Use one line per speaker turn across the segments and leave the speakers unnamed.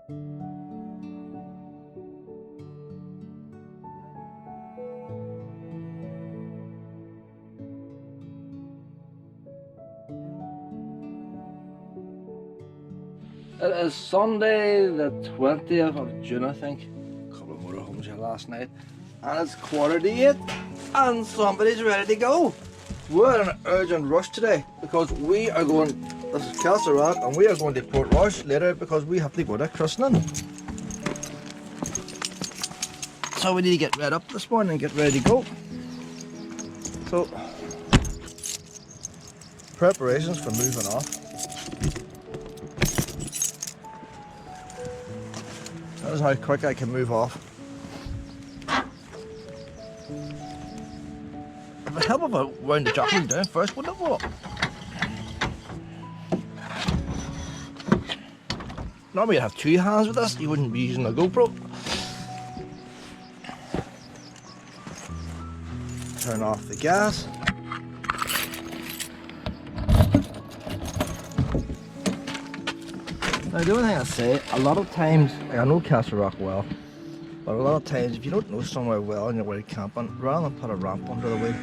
It is Sunday the 20th of June, I think. A couple of motorhomes here last night. And it's 7:45 and somebody's ready to go. We're in an urgent rush today because we are going, this is Castlerock, and we are going to Portrush later because we have to go to christening. So we need to get ready up this morning and get ready to go. So, preparations for moving off. That is how quick I can move off. It would help if I wound the jockey down first, wouldn't it? What? Normally you'd have two hands with this, you wouldn't be using a GoPro. Turn off the gas. Now the only thing I say, a lot of times, I know Castlerock well, but a lot of times if you don't know somewhere well and you're away camping, rather than put a ramp under the wheel,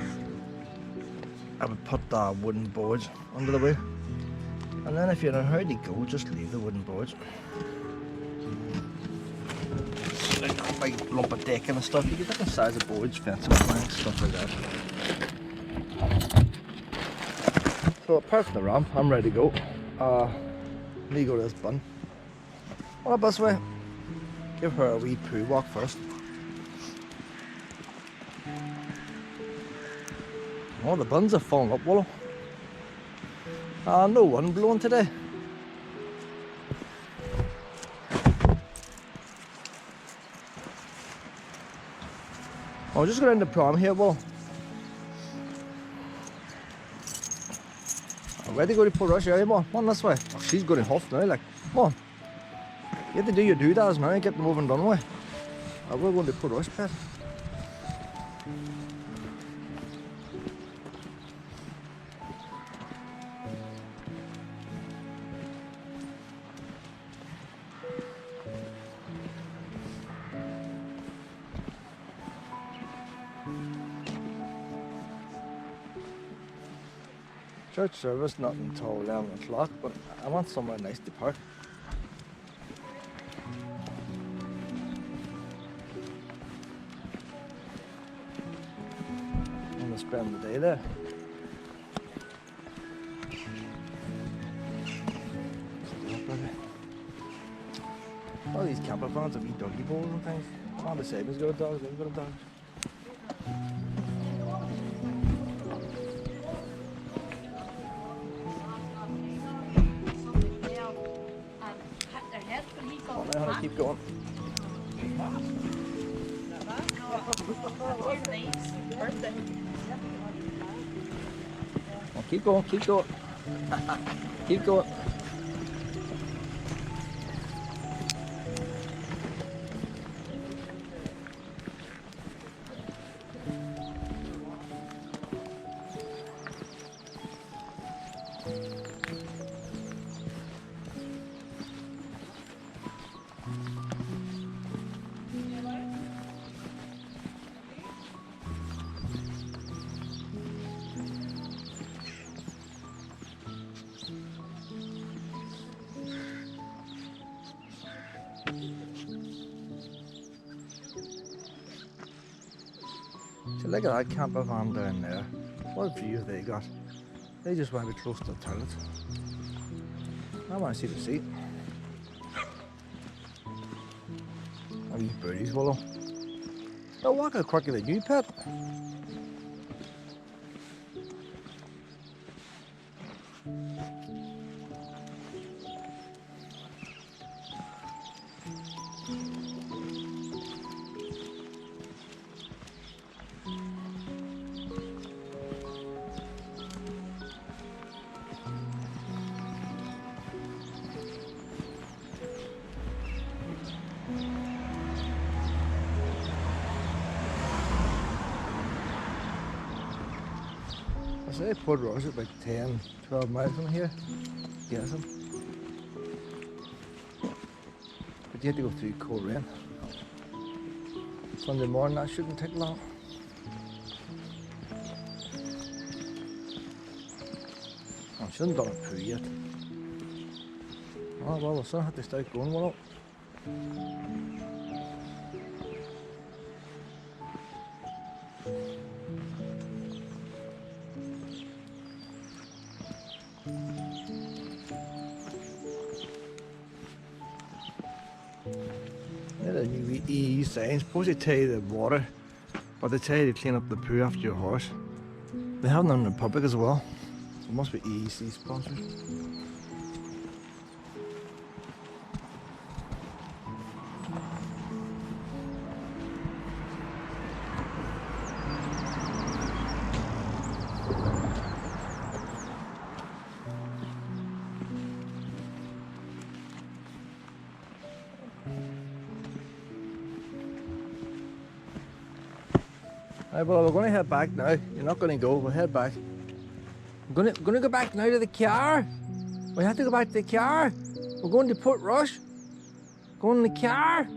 I would put wooden boards under the wheel. And then if you're in a hurry to go, just leave the wooden boards. Like a big lump of decking and stuff, you get different size of boards, fencing planks, stuff like that. So apart from the ramp, I'm ready to go. Let me go to this bun. On a busway. Give her a wee poo walk first. Oh, the buns are falling up, Willow. No wind blowing today. I'll just go down the prom here, Willow. Ready to go to Portrush area, come on this way. Oh, she's going to huff now, like, come on. You have to do your doodads now and get them over and done with. We're going to Portrush, pet. Church service not until 11 o'clock, but I want somewhere nice to park. I'm going to spend the day there. All these camper vans have wee doggy bowls and things. On the same as got dogs, they've got dogs. Keep going. Oh, keep going, keep going. Keep going. So look at that camper van down there. What view have they got? They just want to be close to the toilet. I want to see the seat. Oh, these birdies, Willow. They're walking quicker than you, pet. I say Portrush is about 10, 12 miles from here. Guessing. But you have to go through cold rain. Sunday morning, that shouldn't take long. I shouldn't have done a poo yet. Oh well, the sun had to start going, Willow. Yeah, the new EE signs, suppose they tell you the water, but they tell you to clean up the poo after your horse. They have them in the public as well. It must be EEC sponsored. Right, well, we're going to head back now. You're not going to go, we'll head back. I'm going to go back now to the car. We have to go back to the car. We're going to Portrush. Going in the car.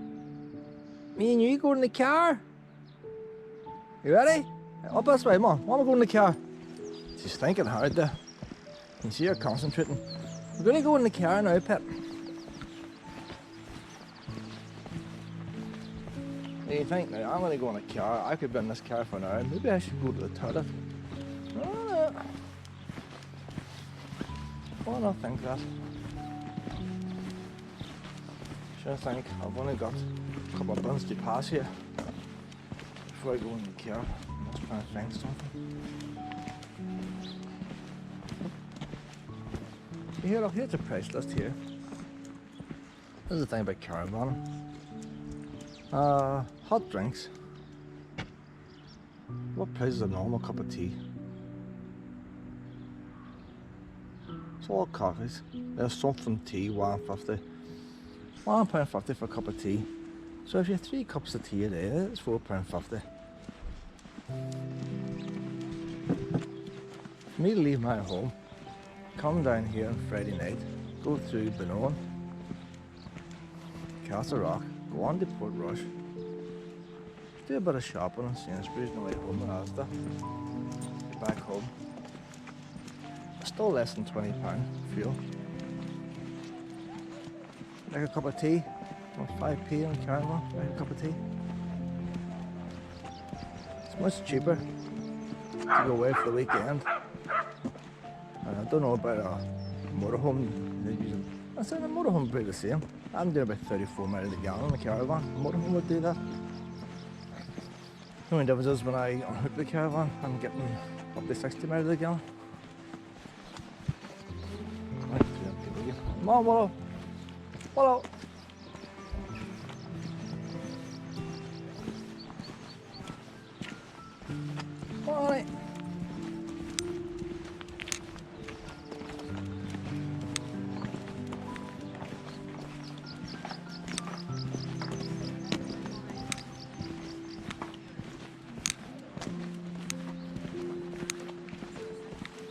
Me and you go in the car. You ready? Up this way, come on. Why am I going in the car? She's thinking hard there. You can see her concentrating. We're going to go in the car now, Pet. What do you think now? I'm going to go in a car. I could be in this car for an hour. Maybe I should go to the toilet. Why not think that? Sure think I've only got a couple of buns to pass here before I go in the car. I must try and find something. Here, look, here's the price list here. This is the thing about caravan. Hot drinks. What price is a normal cup of tea? It's all coffees. There's something tea, £1.50. £1.50 for a cup of tea. So if you have 3 cups of tea a day, it's £4.50. For me to leave my home, come down here on Friday night, go through Benone, Castlerock, go on to Portrush, do a bit of shopping on Sainsbury's on the way home in Austell, get back home. Still less than £20 fuel. Like a cup of tea, want 5p on caravan, like a cup of tea. It's much cheaper to go away for the weekend. And I don't know about a motorhome. I said the motorhome would be the same. I'm doing about 34 miles a gallon on the caravan. The motorhome would do that. The only difference is when I unhook the caravan, I'm getting up to 60 miles a gallon. Come on, Willow. Willow. Come on, mate.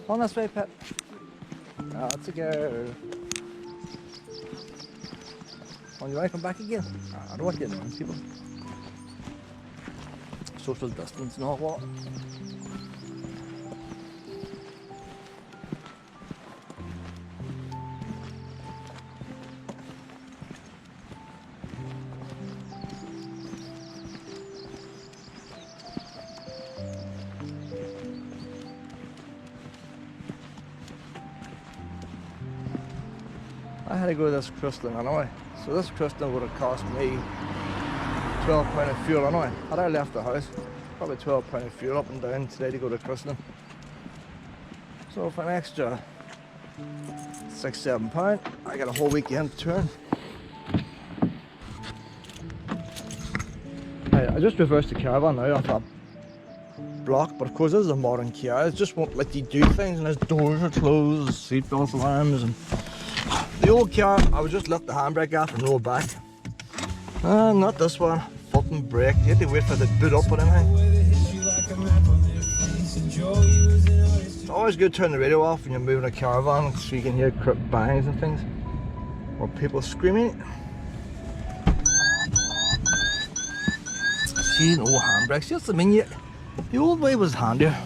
On this way, Pet. Oh, it's a girl. Oh, you want to come back again? I don't want to get annoying people. Social distance and all what. I had to go to this crystalline anyway. So this crystalline would have cost me £12 of fuel anyway. Had I left the house, probably £12 of fuel up and down today to go to crystalline. So for an extra £6-7, I got a whole weekend to turn. I just reversed the caravan now off that block, but of course this is a modern car. It just won't let you do things, and its doors are closed, seatbelt alarms, and the old car, I would just lift the handbrake off and roll back. Not this one. Foot and brake. You had to wait for it to boot up and everything. It's always good to turn the radio off when you're moving a caravan so you can hear bangs and things. Or people screaming. using old handbrakes. Just, I mean, the old way was handier.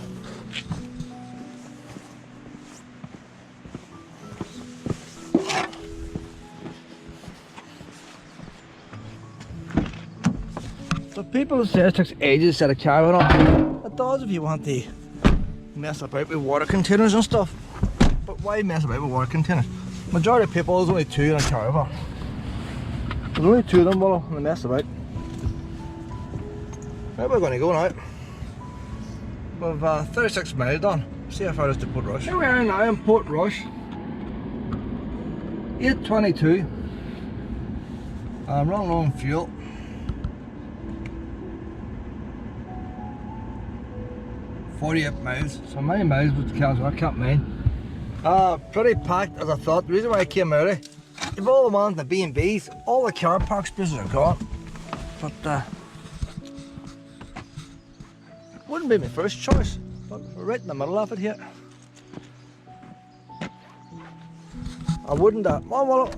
So people say it takes ages to set a caravan up. It does if you want to mess about with water containers and stuff. But why mess about with water containers? Majority of people, there's only 2 in a caravan. There's only 2 of them, Willow, and they mess about. Right, we're going to go now. We've 36 miles done. See how far it is to Portrush. Here we are now in Portrush. 8:22. I'm running low on fuel. .48 miles. So many miles with the Castlerock, I can't mind. Pretty packed as I thought. The reason why I came early, if all the ones, the B&Bs, all the car park spaces are gone. But wouldn't be my first choice, but we're right in the middle of it here. I wouldn't, well,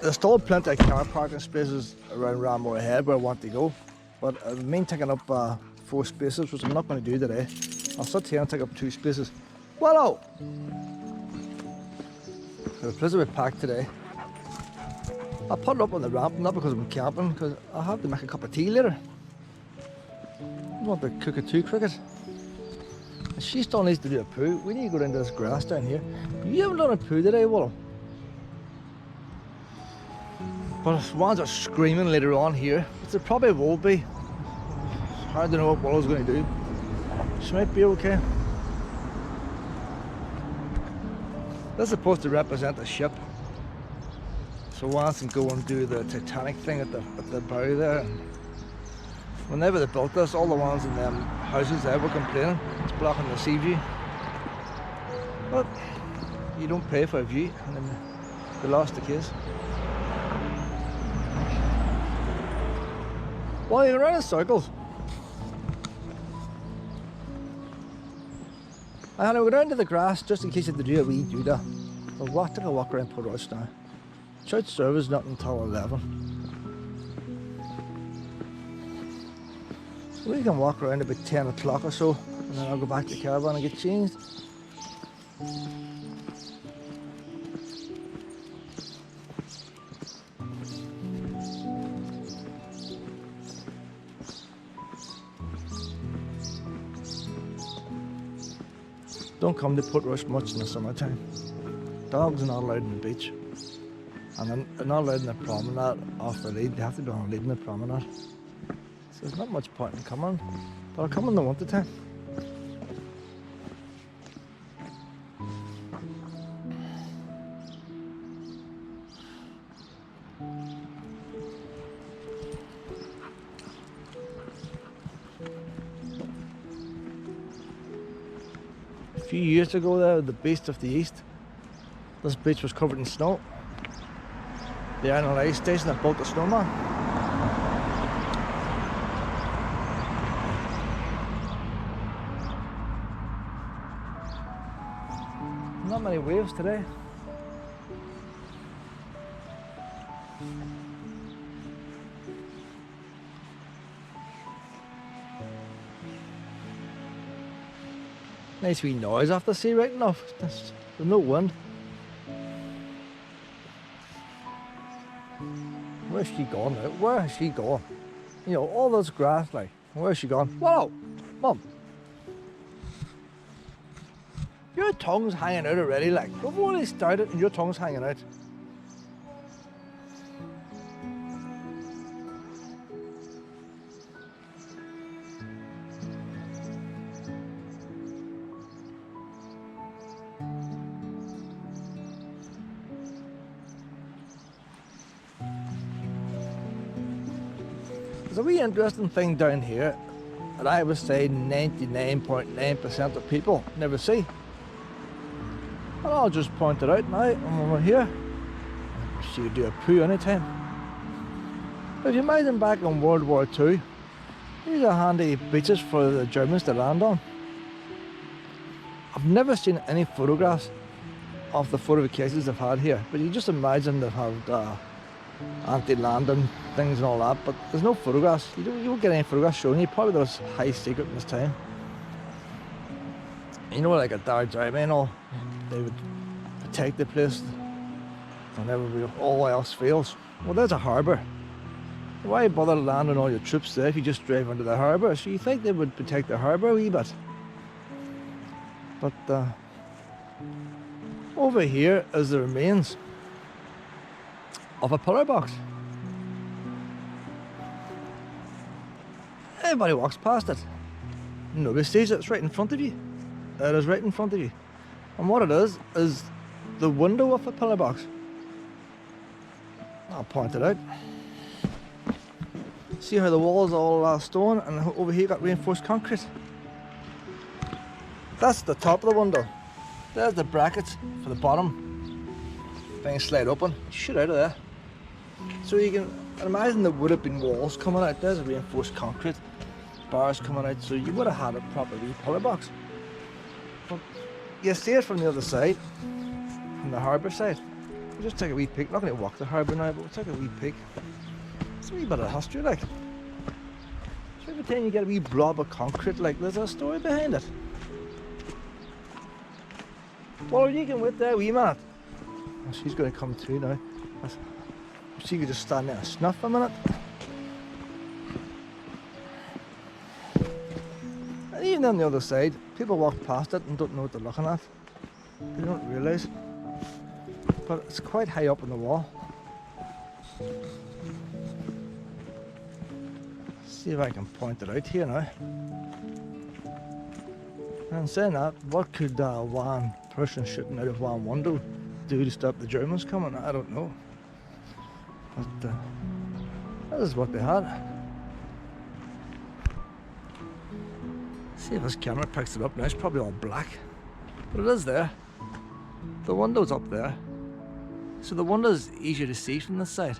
there's still plenty of car parking spaces around Ramore Head where I want to go, but I mean taking up 4 spaces, which I'm not going to do today. I'll sit here and take up 2 spaces. Willow! The place will be packed today. I put it up on the ramp, not because I'm camping, because I have to make a cup of tea later. I want to cook it too cricket. And she still needs to do a poo. We need to go into this grass down here. You haven't done a poo today, Willow. But if ones are screaming later on here, which it probably will be. It's hard to know what Willow's going to do. She might be okay. This is supposed to represent a ship. So once can go and do the Titanic thing at the bow there. Whenever they built this, all the ones in them houses there were complaining it's blocking the sea view. But you don't pay for a view, and then they lost the case. Well, you're around in circles. I'm going to go down to the grass just in case you have to do a wee doodah. I'll take a walk around Portrush now. Church service not until 11. So we can walk around about 10 o'clock or so, and then I'll go back to the caravan and get changed. Don't come to Portrush much in the summertime. Dogs are not allowed on the beach. And they're not allowed in the promenade off the lead. They have to be on the lead in the promenade. So there's not much point in coming. But I'll come in the winter time. A few years ago there, the Beast of the East, this beach was covered in snow. The Iron and Ice Station that built the snowman. Not many waves today. Nice wee noise off the sea right enough. There's no wind. Where's she gone now? Where has she gone? You know, all this grass, like, where's she gone? Whoa! Mum! Your tongue's hanging out already, like, we've already started and your tongue's hanging out. There's a wee interesting thing down here that I would say 99.9% of people never see. And I'll just point it out now when we're here. So you do a poo anytime. If you imagine back in World War II, these are handy beaches for the Germans to land on. I've never seen any photographs of the fortifications they've had here, but you just imagine they've had anti-landing things and all that, but there's no photographs. You won't get any photographs showing you. Probably those high secret in this time. You know, like a Dar Driveway and all, they would protect the place whenever all else fails. Well, there's a harbour. Why bother landing all your troops there if you just drive into the harbour? So you think they would protect the harbour a wee bit. But over here is the remains of a pillar box. Everybody walks past it. Nobody sees it. It's right in front of you. It is right in front of you. And what it is the window of a pillar box. I'll point it out. See how the walls are all stone, and over here got reinforced concrete. That's the top of the window. There's the brackets for the bottom. Things slide open. Shoot out of there. So you can imagine there would have been walls coming out. There's a reinforced concrete. Bars coming out, so you would have had a proper wee pillar box. But you see it from the other side, from the harbour side. We'll just take a wee peek. Not going to walk the harbour now, but we'll take a wee peek. It's a wee bit of history, like. So every time you get a wee blob of concrete, like, there's a story behind it. Well, you can wait there a wee minute. Oh, she's going to come through now. She could just stand there and snuff a minute. And even on the other side, people walk past it and don't know what they're looking at. They don't realise. But it's quite high up on the wall. See if I can point it out here now. And saying that, what could one person shooting out of one window do to stop the Germans coming? I don't know. But that is what they had. See if this camera picks it up now. It's probably all black, but it is there. The window's up there, so the window's easier to see from this side.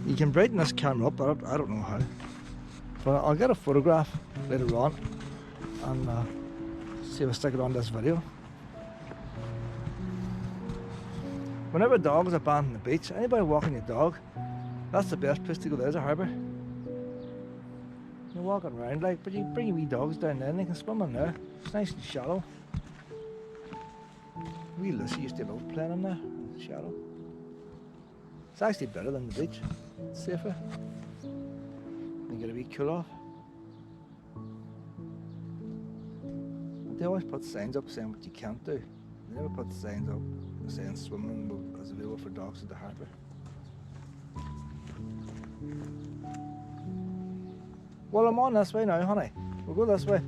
You can brighten this camera up, but I don't know how. But I'll get a photograph later on and see if I stick it on this video. Whenever dogs are banned on the beach, anybody walking your dog, that's the best place to go. There's a harbour. You're walking around, like, but you bring your wee dogs down there and they can swim in there. It's nice and shallow. Wee Lucy used to love playing in there, shallow. It's actually better than the beach. It's safer. You get a wee cool off. They always put signs up saying what you can't do. They never put signs up saying swimming is available for dogs at the harbour. Well, I'm on this way now, honey. We'll go this way.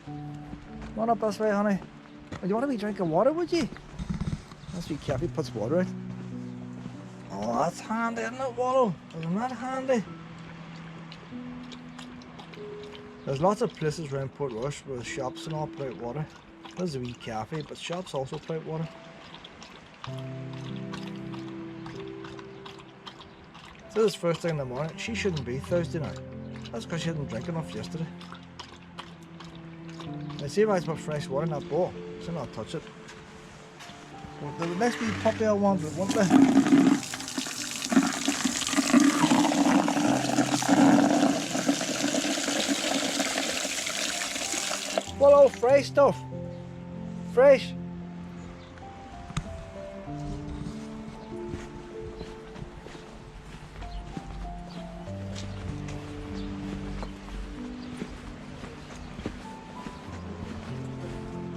Come on up this way, honey. Do you want to be drinking water, would you? That's wee Cappy puts water out. Oh, that's handy, isn't it, Wallow? Isn't that handy? There's lots of places around Portrush where shops and all put out water. There's a wee cafe, but shops also put out water. So this first thing in the morning. She shouldn't be thirsty now. That's because she didn't drink enough yesterday. Now see if I put fresh water in that bowl, so I'll touch it. Well, the next wee puppy I want, won't they? Well, fresh stuff. Fresh.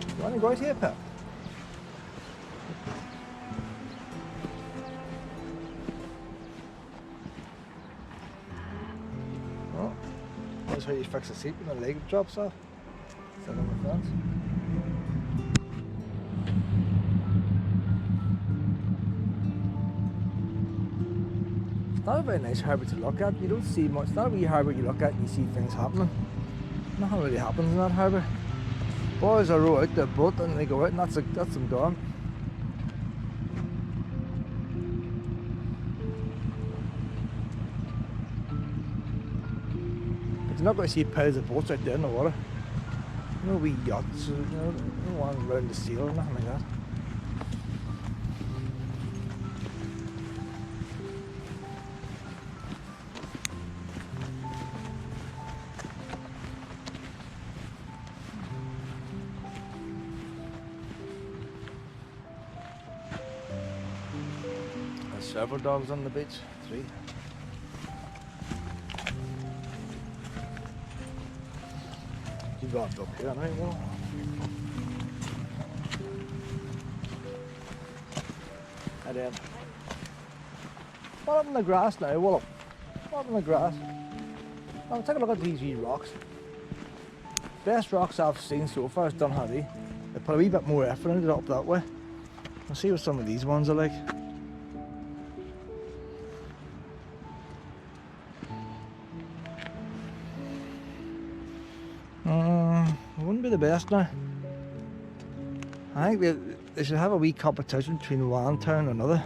You want to go out here, Pep? Oh, that's how you fix a seat when the leg drops off. Is that on the fence? It's not a very nice harbour to look at. You don't see much. It's not a wee harbour you look at and you see things happening. Nothing really happens in that harbour. Boys are row out their boat and they go out and that's them gone. you're not going to see piles of boats out there in the water. No wee yachts, no one around the sea or nothing like that. There's several dogs on the beach, 3. You got up here, right? Well. And then, what up in the grass now, Willow? What up in the grass? Now, take a look at these wee rocks. Best rocks I've seen so far is Dunhardy. They put a wee bit more effort into it up that way. I'll see what some of these ones are like. It wouldn't be the best now. I think they should have a wee competition between one town and another.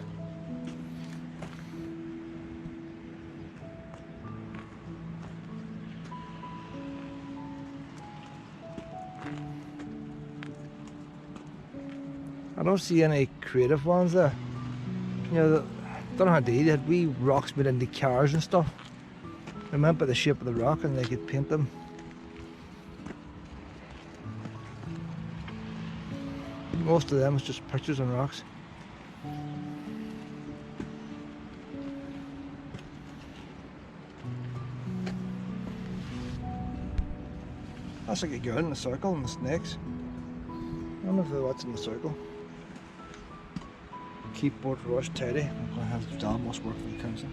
I don't see any creative ones there. You know, don't know how they had wee rocks made into cars and stuff. They meant by the shape of the rock and they could paint them. Most of them is just pictures on rocks. That's like a girl in a circle and the snakes. I don't know if they're what's in the circle. Keep Portrush tidy. I'm going to have the dam must work for the council.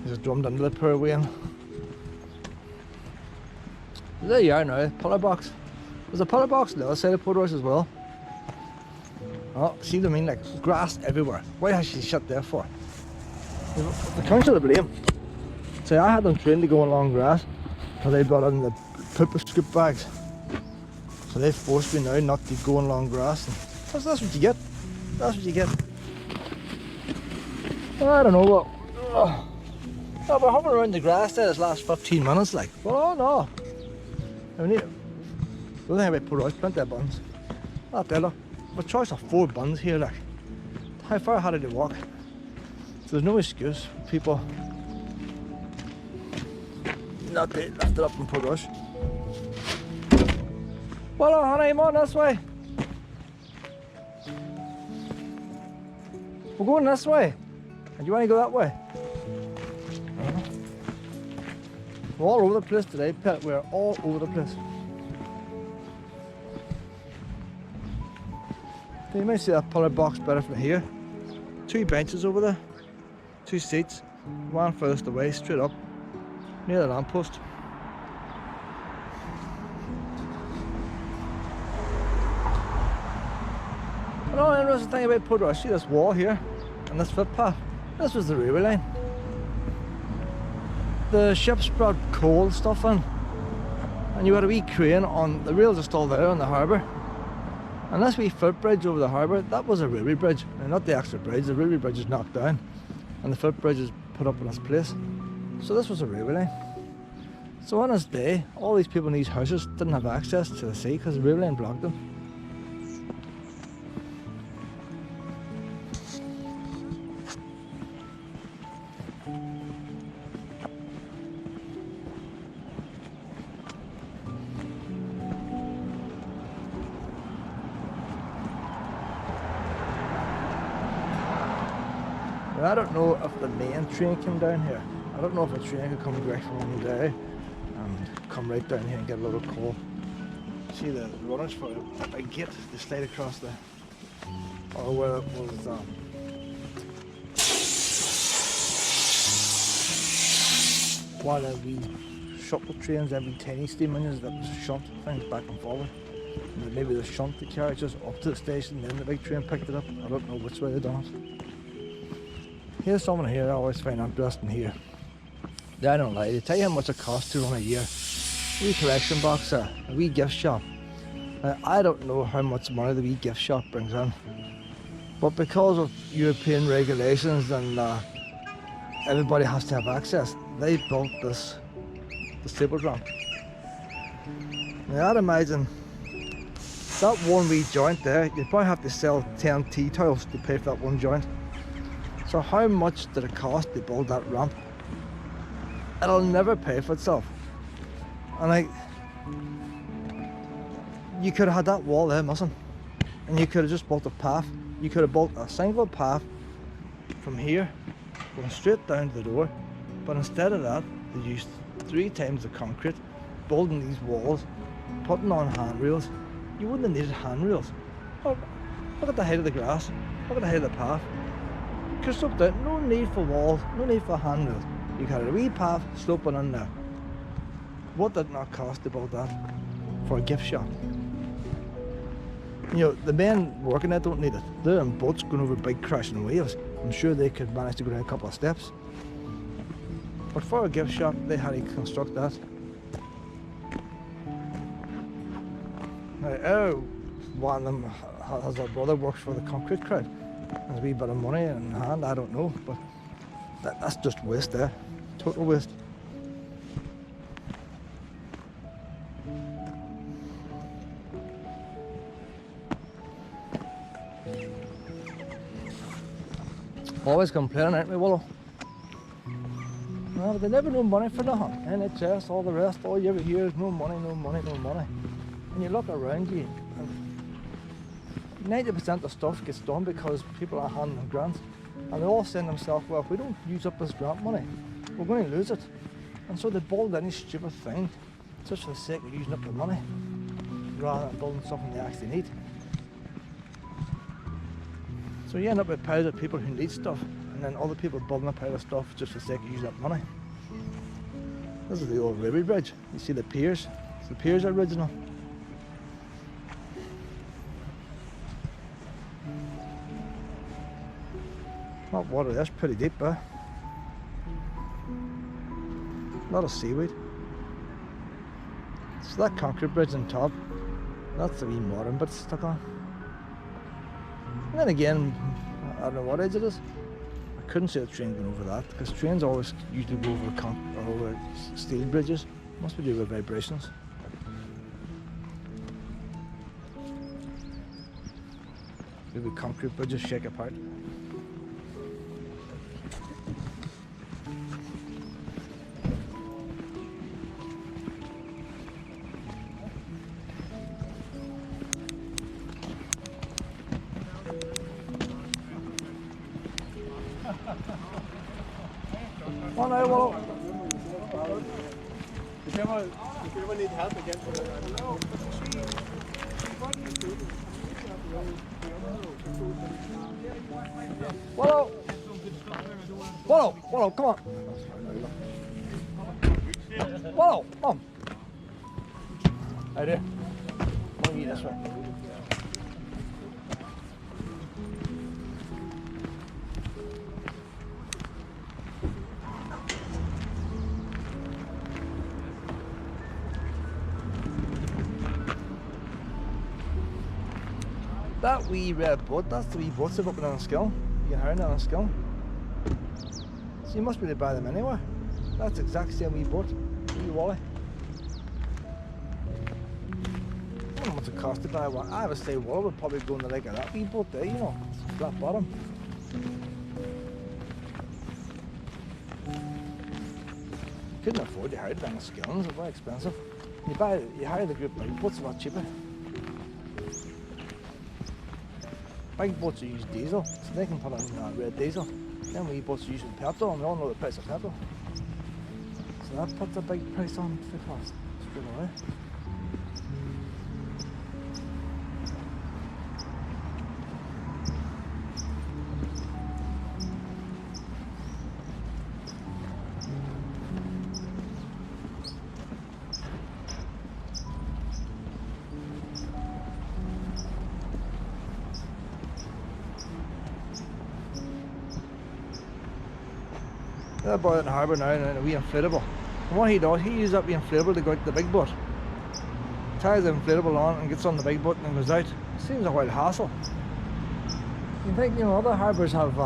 There's a drummed under the poor wheel. There you are now, puller box. There's a puller box on the other side of Portrush as well. Oh, see what I mean? Like grass everywhere. Why has she shut there for? The council to blame. So I had them trained to go on long grass because they brought in the poop scoop bags. So they forced me now not to go on long grass. And that's what you get. That's what you get. I don't know what. Oh, we're hovering around the grass there this last 15 minutes. Like, well, oh no. I mean, the only thing about Portrush, plenty of buns. Not there, look. A choice of 4 buns here, like. How far had to walk? So there's no excuse for people not to lift it up in Portrush. Well, honey, come on this way. We're going this way. And you want to go that way? We're all over the place today, Pet. We're all over the place. You might see that puller box better from here. 2 benches over there, 2 seats, one furthest away, straight up, near the lamppost. Another interesting thing about Portrush, see this wall here, and this footpath, this was the railway line. The ships brought coal and stuff in, and you had a wee crane on, the rails are still there on the harbour. And this wee footbridge over the harbour, that was a railway bridge. Now, not the extra bridge, the railway bridge is knocked down and the footbridge is put up in its place. So this was a railway line. So on this day, all these people in these houses didn't have access to the sea because the railway line blocked them. I don't know if the main train came down here. I don't know if a train could come direct from Willow and come right down here and get a load of coal. See the runners for a big gate to slide across the, or where it was one of the shuttle trains, every tiny steam engines that was shunt things back and forward. And maybe the shunt the carriages up to the station, then the big train picked it up. I don't know which way they done it. Here's someone here I always find interesting here. I don't lie, they tell you how much it costs to run a year. A wee collection box there, a wee gift shop. Now, I don't know how much money the wee gift shop brings in, but because of European regulations and everybody has to have access. They built this disabled ramp. Now I'd imagine that one wee joint there, you'd probably have to sell 10 tea towels to pay for that one joint. So how much did it cost to build that ramp? It'll never pay for itself. And like, you could have had that wall there missing, and you could have just built a path. You could have built a single path from here going straight down to the door, but instead of that they used 3 times the concrete, building these walls, putting on handrails. You wouldn't have needed handrails. Look at the height of the grass, look at the height of the path. You could have sloped out, no need for walls, no need for handrails. You had a wee path sloping in there. What did it not cost to build that for a gift shop? You know, the men working there don't need it. They're in boats going over big crashing waves. I'm sure they could manage to go down a couple of steps. But for a gift shop, they had to construct that. Now, one of them has a brother works for the concrete crowd. Has a wee bit of money in hand, I don't know, but that's just waste there. Total waste. Always complaining, aren't we, Willow? No, but they never no money for nothing. NHS, all the rest, all you ever hear is no money, no money, no money. And you look around you, and 90% of stuff gets done because people are handing them grants. And they're all saying to themselves, well, if we don't use up this grant money, we're going to lose it. And so they build any stupid thing just for the sake of using up the money, rather than building something they actually need. So you end up with piles of people who need stuff, and then other people building a pile of stuff just for the sake of using up money. This is the old Ruby Bridge. You see the piers? The piers are original. That water there's pretty deep, there. A lot of seaweed. So that concrete bridge on top, that's the wee modern bit stuck on. And then again, I don't know what edge it is. I couldn't see a train going over that, because trains always usually go over steel bridges. Must be due with vibrations. Maybe concrete bridges shake apart. Oh no, Willow. If you ever need help again, Willow! Willow! Willow, come on! Willow, come on! Hi there. Let me eat this one. That wee red boat, that's the wee boats they've opened on a skill. You can hire them on a skill. So you must be able to buy them anywhere. That's the exact same wee boat, wee Wally. I don't know what's it cost to buy one. I would say Willow would probably go in the like of that wee boat there, you know, it's a flat bottom. Couldn't afford to hire it on a skill, it's very expensive. You hire the group big boats, a lot cheaper. Big boats use diesel, so they can put on red diesel. Then wee boats are using petrol, and we all know the price of petrol. So that puts a big price on the cost straight away. That boy in the harbour now and a wee inflatable. And what he does, he uses that wee inflatable to go out to the big boat. Ties the inflatable on and gets on the big boat and then goes out. Seems a wild hassle. You think, you know, other harbours have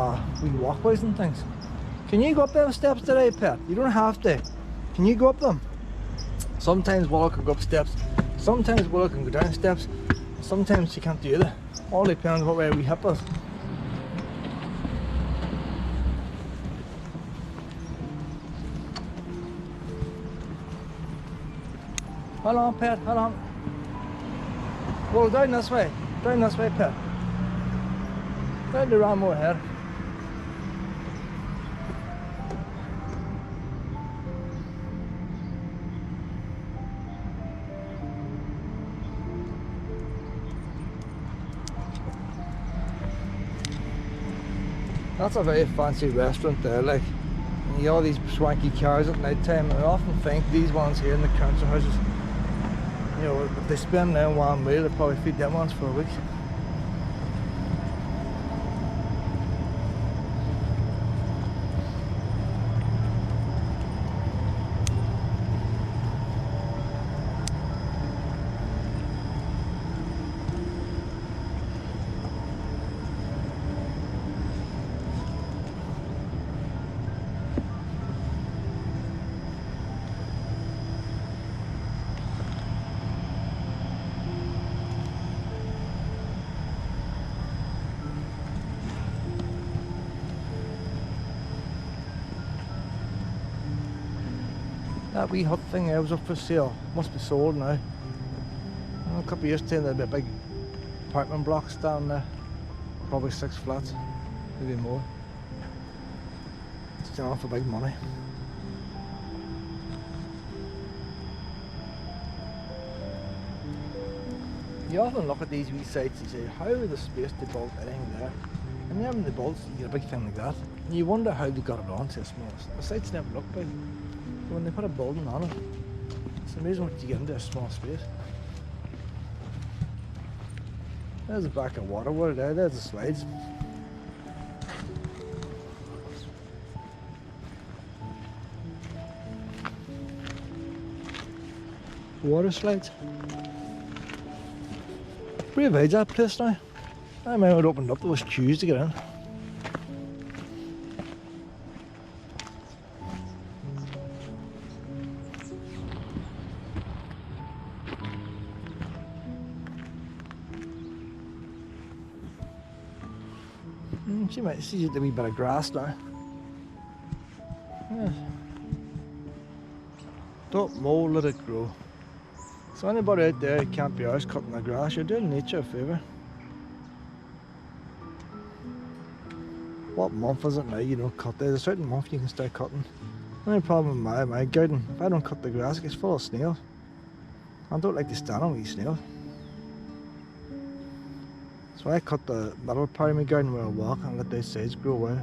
wee walkways and things. Can you go up them steps today, Pet? You don't have to. Can you go up them? Sometimes Willow can go up steps. Sometimes Willow can go down steps. Sometimes she can't do it. All depends what way we hip us. Hold on, Pet, hold on. Well, down this way, Pet. Down the ram over here. That's a very fancy restaurant there, like. And you get all these swanky cars at night time, and I often think these ones here in the council houses, you know, if they spend now 1 meal, they probably feed them ones for a week. That wee hut thing there was up for sale. Must be sold now. A couple of years ago there'd be big apartment blocks down there. Probably 6 flats, maybe more. It's on for big money. You often look at these wee sites and say, how are the space to build anything there? And then when they build, you get a big thing like that. And you wonder how they got it on to a small. The sites never look big. When they put a building on it, it's amazing what you get into a small space. There's the back of Waterworld there, there's the slides. Water slides. Brave age that place now. I remember it opened up, there was queues to get in. She might see a wee bit of grass now. Yeah. Don't mow, let it grow. So anybody out there who can't be ours cutting the grass, you're doing nature a favour. What month is it now you don't cut? There's a certain month you can start cutting. The only problem with my garden, if I don't cut the grass, it gets full of snails. I don't like to stand on these snails. So I cut the middle part of my garden where I walk and let those sides grow away.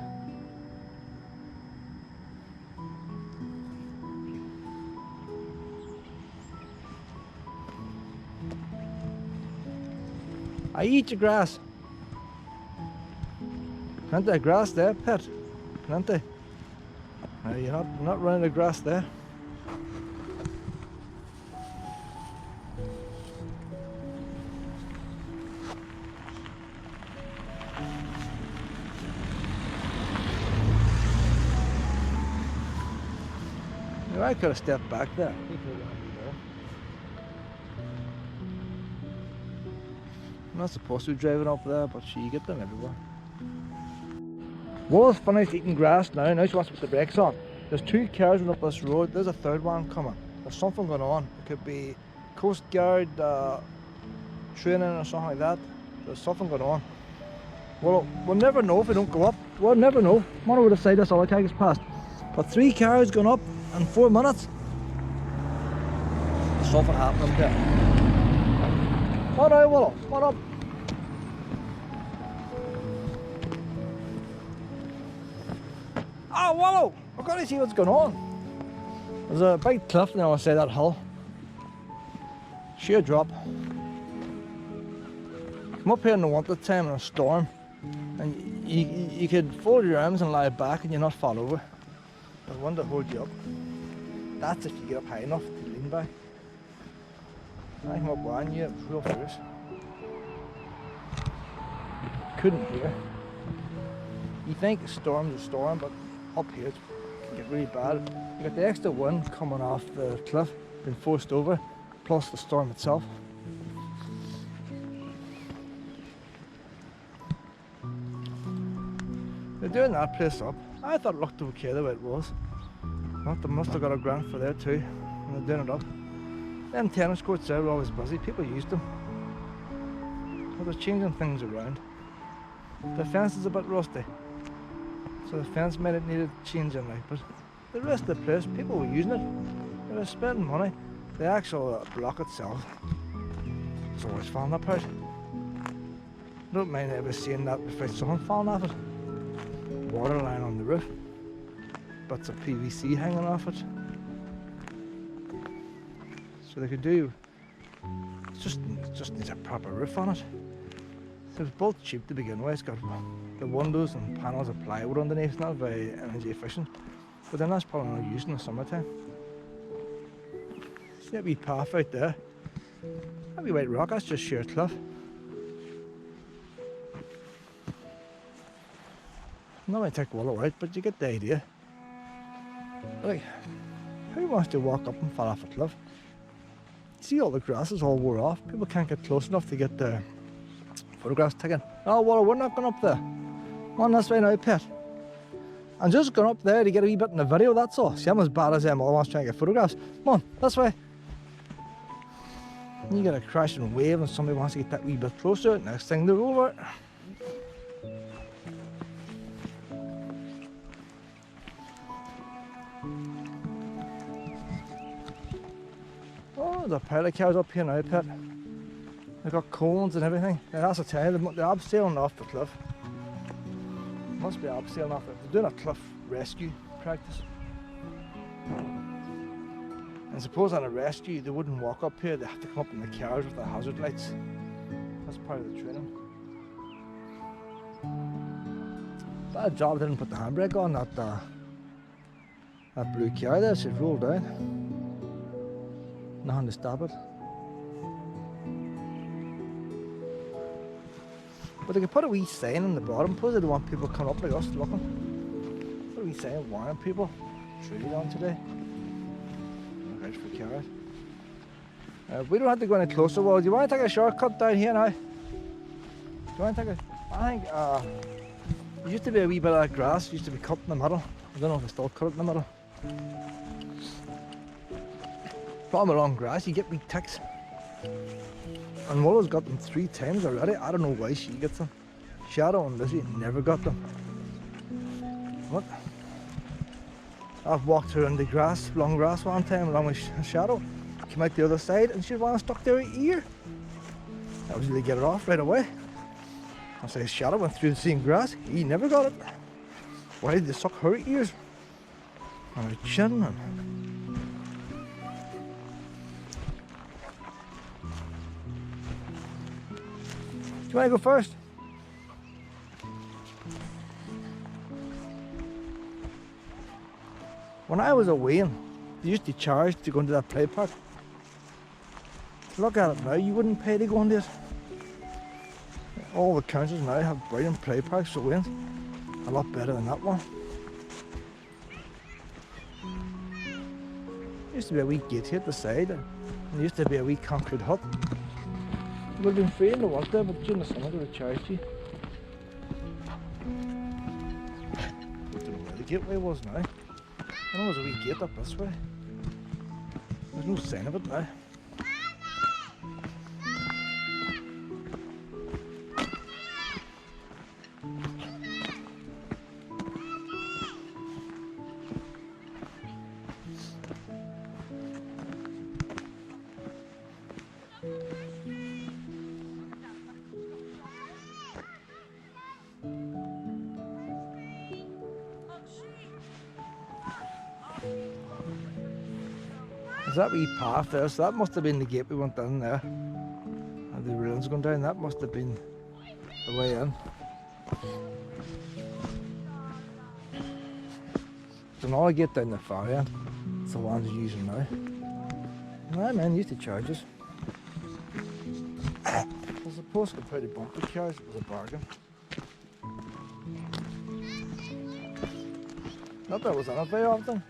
I eat your grass. Can't there grass there, Pet? Can't they? No, you're not running the grass there. I could have stepped back there. I'm not supposed to be driving up there, but you get them everywhere. Willow's finished eating grass now. Now she wants to put the brakes on. There's 2 cars going up this road. There's a third one coming. There's something going on. It could be Coast Guard training or something like that. There's something going on. Well, we'll never know if we don't go up. We'll never know. Come on over the side, that's all I take us past. But 3 cars going up in 4 minutes. There's something happening there. Come on, Willow, come on up. Oh, Willow! We're going to see what's going on. There's a big cliff now, I say, that hill. Sheer drop. Come up here in the winter time in a storm, and you could fold your arms and lie back and you're not fall over. There's one to hold you up. That's if you get up high enough to lean back. I came up behind you, it was real fierce. Couldn't hear. You think a storm's a storm, but up here it can get really bad. You got the extra wind coming off the cliff, being forced over, plus the storm itself. They're doing that place up. I thought it looked okay the way it was. But they must have got a grant for there too, and they're doing it up. Them tennis courts there were always busy, people used them. But they're changing things around. The fence is a bit rusty, so the fence might have needed changing like, but the rest of the place, people were using it. They were spending money. The actual block itself was always falling apart. I don't mind ever seeing that without someone falling off it. Water line on the roof, bits of PVC hanging off it. So they could do, it just needs a proper roof on it. So it's both cheap to begin with. It's got the windows and panels of plywood underneath. It's not very energy efficient, but then that's probably not used in the summertime. See that wee path out there? That wee white rock, that's just sheer cliff. I'm not going to take Willow out, but you get the idea. Like, who wants to walk up and fall off a cliff? See, all the grass is all wore off. People can't get close enough to get their photographs taken. Oh, Willow, we're not going up there. Come on this way now, pet. I'm just going up there to get a wee bit in the video, that's all. See, I'm as bad as them all wants trying to get photographs. Come on, this way. You get a crashing wave and somebody wants to get that wee bit closer. Next thing they're over. Oh, there's a pile of cows up here now, pet. They've got cones and everything. Now, that's a tell, they're abseiling off the cliff. Must be abseiling off it. They're doing a cliff rescue practice. And suppose on a rescue, they wouldn't walk up here, they have to come up in the cars with their hazard lights. That's part of the training. Bad job I didn't put the handbrake on that blue car there, so it rolled down. Nothing to stop it. But they could put a wee sign on the bottom, suppose they don't want people coming up like us looking. Put a wee sign warning people. Tree down today. Look out for cars. We don't have to go any closer. Well, do you want to take a shortcut down here now? Do you want to take a... I think there used to be a wee bit of grass, used to be cut in the middle. I don't know if it's still cut in the middle. From along grass, you get wee ticks. And Willow's got them 3 times already. I don't know why she gets them. Shadow and Lizzie never got them. What? I've walked her in the grass, long grass one time along with Shadow. Came out the other side and she was stuck to her ear. I was able to get it off right away. I say Shadow went through the same grass, he never got it. Why did they suck her ears? And her chin and... Do you want to go first? When I was away, they used to charge to go into that play park. Look at it now, you wouldn't pay to go into it. All the councils now have brilliant play parks for Wayne. A lot better than that one. There used to be a wee gate here at the side, and there used to be a wee concrete hut. It would have been free in the winter, but during the summer they would charge you. I don't know where the gateway was now. I know there's a wee gate up this way. There's no sign of it now. There's that wee path there, so that must have been the gate we went down there. And the railings going down, that must have been the way in. There's another gate down the far end. It's the one they're using now. Nah man, used to charge us. I suppose compared to bumper cars, it was a bargain. Not that I was on it very often.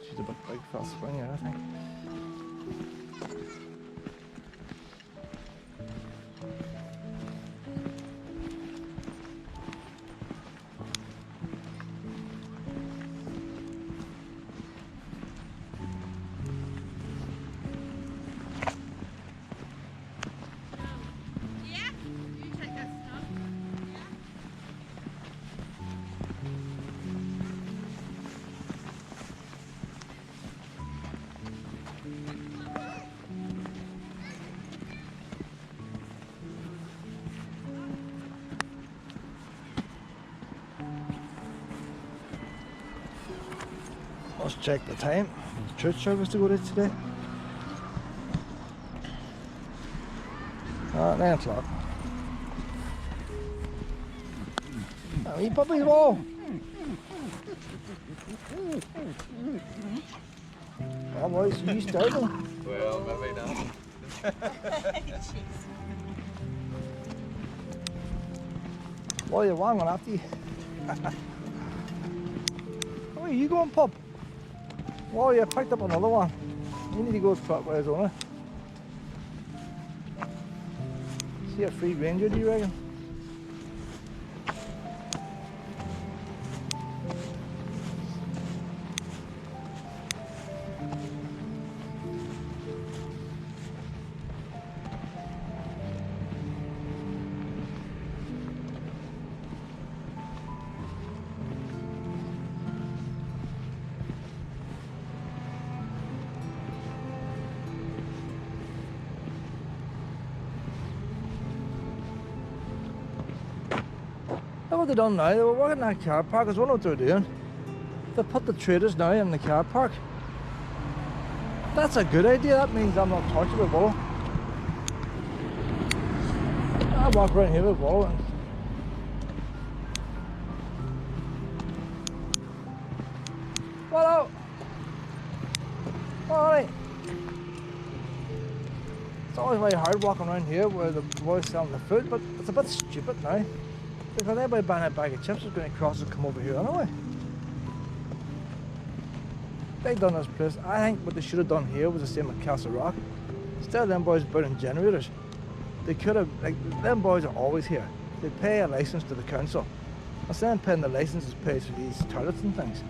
She's a bit big for a springer, I think. Let's check the time. Church service to go to today. 9 o'clock. Oh, you puppies wall. Oh boys, you started.
Well, maybe not.
Well, you're wrong on after you. Where are you going, pup? Well, you picked up another one. You need to go ways on it. See a free ranger, do you reckon? Look what they done now. They were working in that car park. I don't know what they're doing. They put the traders now in the car park. That's a good idea. That means I'm not touching with Willow. I walk around here with Willow. Willow! Alright. It's always very hard walking around here where the boys selling the food, but it's a bit stupid now. Because everybody buying a bag of chips is going to cross and come over here anyway. They done this place. I think what they should have done here was the same at Castlerock. Instead of them boys burning generators, they could have, like, them boys are always here. They pay a licence to the council. Instead of paying the licences pays for these toilets and things.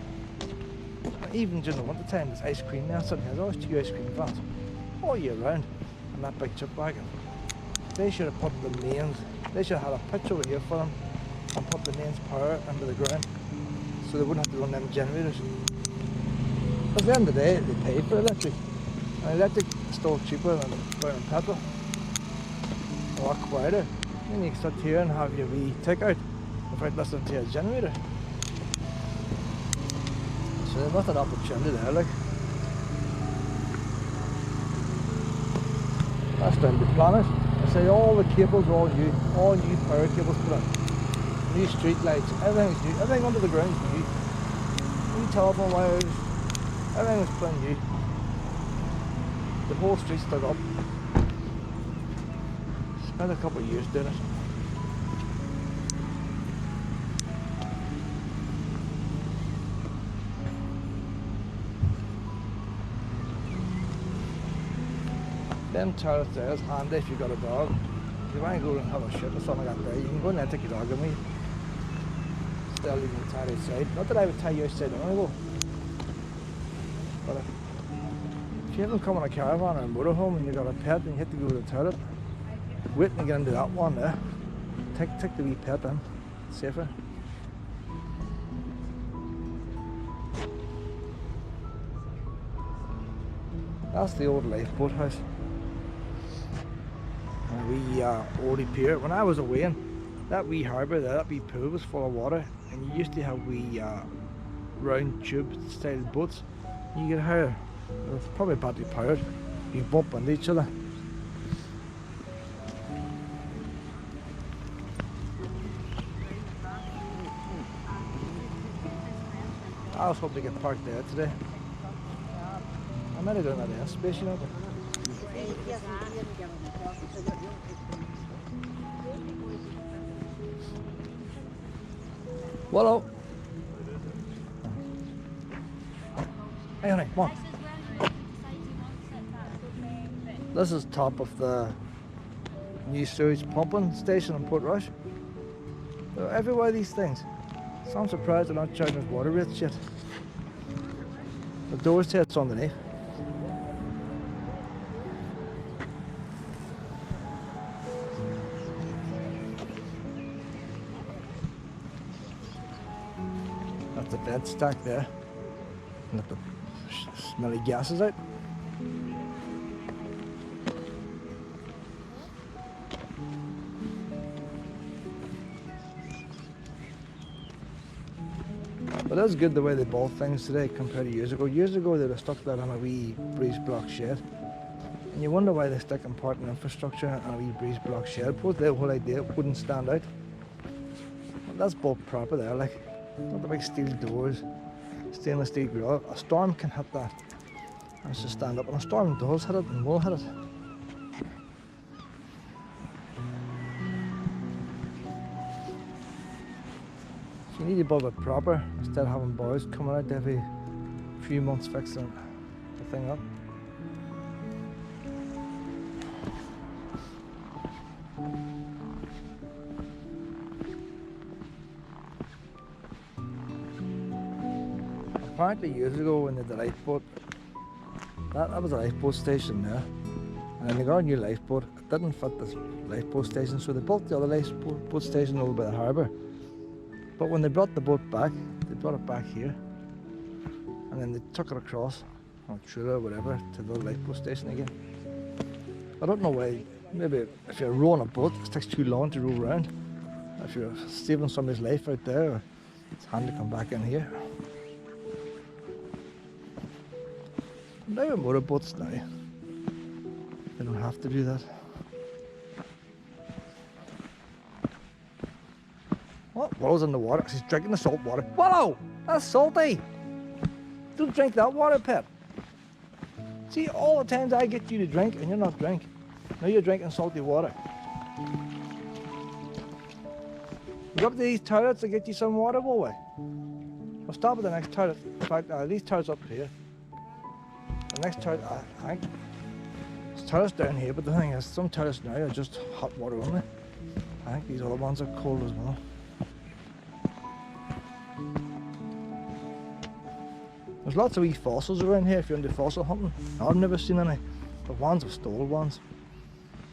And even during the winter time, there's ice cream there. Suddenly there's always 2 ice cream vans all year round. And that big chip wagon. They should have put the mains. They should have had a pitch over here for them and put the mains power under the ground so they wouldn't have to run them generators. But at the end of the day, they pay for electric. And electric is still cheaper than burning petrol. A lot quieter. Then you can sit here and have your wee takeout without listening to a generator. So there's not an opportunity there, like. That's down the planet. I say all the cables are all new power cables put in. New street lights, everything's new, everything under the ground is new. New telephone wires, everything was brand new. The whole street's dug up. Spent a couple of years doing it. Them toilets there is handy if you've got a dog. If you want to go and have a shit or something like that, you can go in there and take your dog with me. Still leaving the tie outside. Not that I would tie you outside a minute ago. But if you haven't come on a caravan or a motorhome and you've got a pet and you have to go to the toilet, wait to get into that one there. Take the wee pet in. It's safer. That's the old lifeboat house. A wee oldie pier. When I was away in that wee harbour there, that wee pool was full of water, and you used to have wee round tube style boats. You get higher. It's probably battery powered. You bump into each other. I was hoping to get parked there today. I might have done that air space, you know. Willow. Hey honey, come on. This is top of the new sewage pumping station in Portrush. They're everywhere, these things. So I'm surprised they're not charging us water rates yet. The doors say it's underneath. That's the bed stack there. And let the smelly gases out. But that's good the way they build things today compared to years ago. Years ago they'd have stuck that on a wee breeze block shed. And you wonder why they stick important infrastructure on a wee breeze block shed. Suppose the whole idea wouldn't stand out. But that's built proper there, like. Not the big steel doors, stainless steel grill. A storm can hit that. And it's just stand up. And a storm does hit it and will hit it. So you need to build it proper instead of having boys coming out every few months fixing the thing up. Apparently years ago when they had the lifeboat, that was a lifeboat station there, and then they got a new lifeboat. It didn't fit this lifeboat station, so they built the other lifeboat station over by the harbour. But when they brought the boat back, they brought it back here, and then they took it across, on a trailer or whatever, to the lifeboat station again. I don't know why. Maybe if you're rowing a boat, it takes too long to row around. If you're saving somebody's life out there, it's handy to come back in here. Now with motorboats now, they don't have to do that. What? Willow's in the water. She's drinking the salt water. Willow! That's salty! Don't drink that water, pet. See, all the times I get you to drink and you're not drinking. Now you're drinking salty water. Go up to these toilets to get you some water, will we? We'll stop at the next toilet. In fact, these toilets up here. The next toilet, I think, there's toilets down here, but the thing is, some toilets now are just hot water only. I think these other ones are cold as well. There's lots of wee fossils around here if you're into fossil hunting. I've never seen any, but ones have stole ones.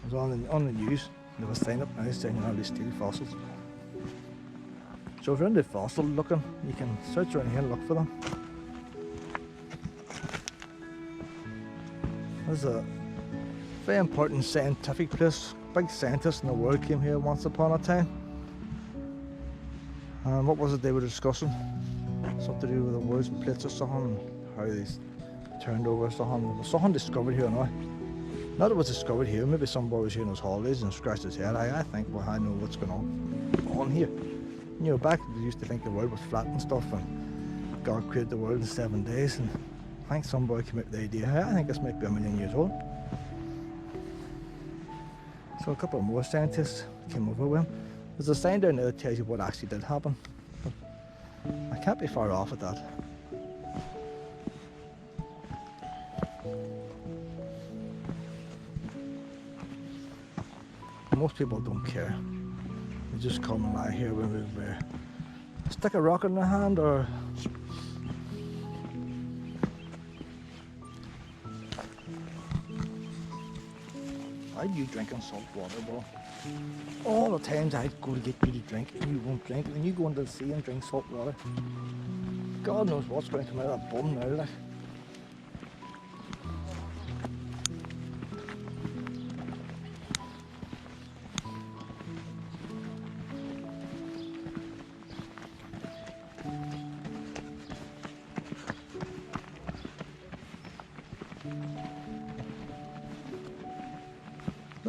It was on the news. There was a sign up now saying how they steal fossils. So if you're into fossil looking, you can search around here and look for them. There's a very important scientific place. Big scientists in the world came here once upon a time. And what was it they were discussing? Something to do with the world's plates or something, how they turned over or something. There was something discovered here now. Not that it was discovered here, maybe some boy was here on his holidays and scratched his head. I think, well, I know what's going on here. You know, back they used to think the world was flat and stuff, and God created the world in 7 days, and I think some boy came up with the idea, I think this might be 1 million years old. So a couple of more scientists came over with him. There's a sign down there that tells you what actually did happen. But I can't be far off at that. Most people don't care. They just come and lie here when we stick a rock in their hand or why are you drinking salt water, bro? All the times I'd go to get you to drink and you won't drink, and then you go into the sea and drink salt water. God knows what's going to come out of that bum now, like.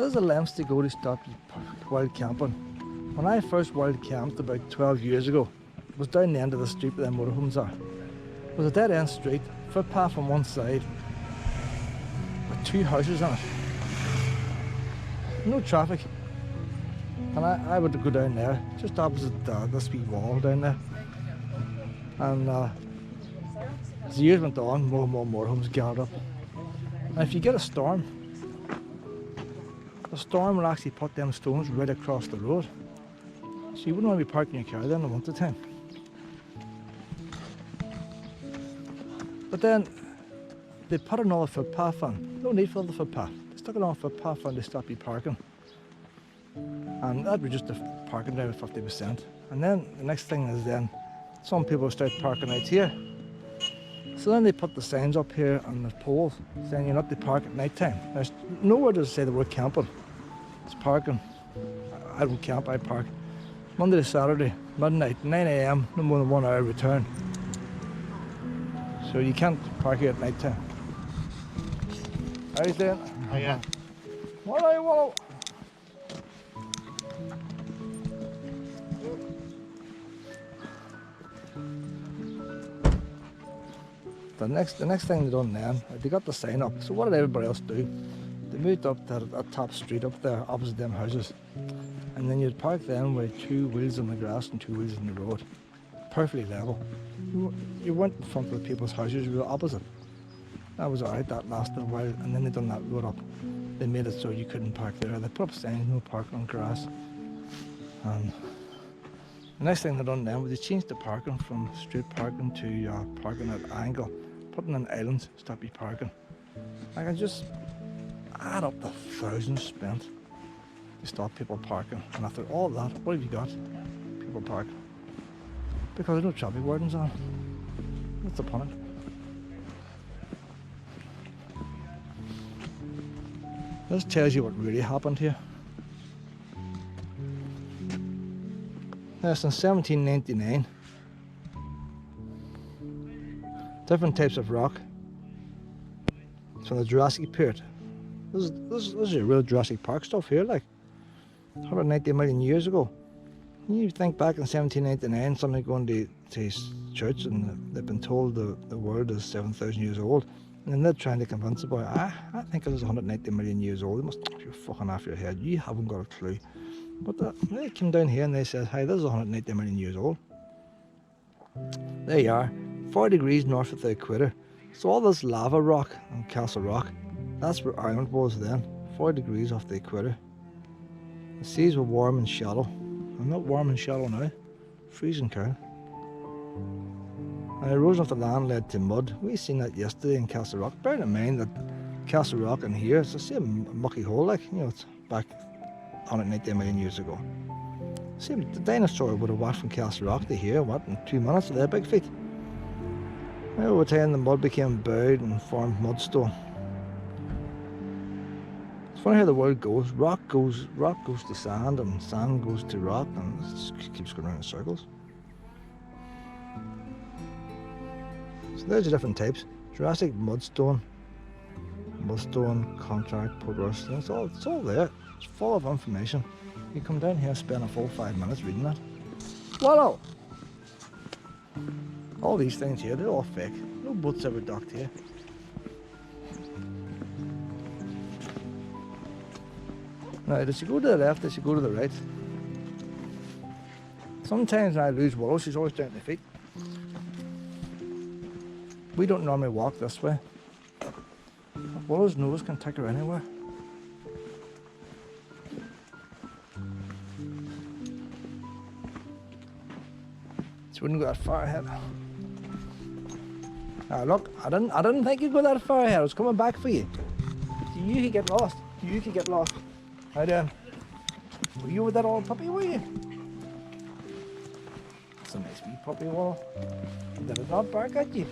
there's the lengths to go to stop wild camping. When I first wild camped about 12 years ago, it was down the end of the street where the motorhomes are. It was a dead end street, footpath on one side, with 2 houses on it. No traffic. And I would go down there, just opposite this wee wall down there. And as the years went on, more and more homes gathered up. And if you get a storm, the storm will actually put them stones right across the road. So you wouldn't want to be parking your car there in the winter time. But then they put another footpath on. No need for the footpath. They stuck another footpath on to stop you parking. And that reduced the parking down by 50%. And then the next thing is then some people start parking out here. So then they put the signs up here on the poles saying you're not to park at night time. There's nowhere to say the word camping. It's parking. I don't camp, I park. Monday to Saturday, midnight, 9 AM, no more than 1 hour return. So you can't park here at night time. How are you doing?
Oh yeah.
What are you, Willow? The next thing they done then, they got the sign up. So what did everybody else do? They moved up to a top street up there, opposite them houses. And then you'd park them with 2 wheels on the grass and 2 wheels on the road. Perfectly level. You weren't in front of the people's houses, you were opposite. That was alright, that lasted a while, and then they done that road up. They made it so you couldn't park there. They put up signs, no parking on grass. And the next thing they done then was they changed the parking from street parking to parking at an angle, putting in islands, stop you parking. I can just add up the thousands spent to stop people parking. And after all that, what have you got? People park. Because there's no traffic wardens on. What's the point? This tells you what really happened here. Now, since 1799, different types of rock from the Jurassic period. This is your real Jurassic Park stuff here, like 190 million years ago. You think back in 1799, somebody going to church and they've been told the world is 7,000 years old, and then they're trying to convince the boy, I think it is 190 million years old. You must be fucking off your head. You haven't got a clue. But they came down here and they said, hey, this is 190 million years old. There you are, 4 degrees north of the equator. So all this lava rock on Castlerock, that's where Ireland was then, 4 degrees off the equator. The seas were warm and shallow. I'm not warm and shallow now, freezing cold. And erosion of the land led to mud. We seen that yesterday in Castlerock. Bear in mind that Castlerock and here, it's the same mucky hole, like, you know, it's back 190 million years ago. See, the dinosaur would have walked from Castlerock to here, what, in 2 minutes with their big feet. And over time the mud became buried and formed mudstone. It's funny how the world goes. Rock goes to sand, and sand goes to rock, and it just keeps going around in circles. So there's the different types. Jurassic mudstone, contract, Portrush. It's all there. It's full of information. You come down here and spend a full 5 minutes reading that. Willow! All these things here, they're all fake. No boats ever docked here. Now, does she go to the left, does she go to the right? Sometimes when I lose Willow, she's always down at the feet. We don't normally walk this way. Willow's nose can take her anywhere. She wouldn't go that far ahead. Now look, I didn't think you'd go that far ahead. I was coming back for you. You could get lost. You could get lost. How then? Were you with that old puppy, were you? It's a nice wee puppy, Willow. Did it not bark at you?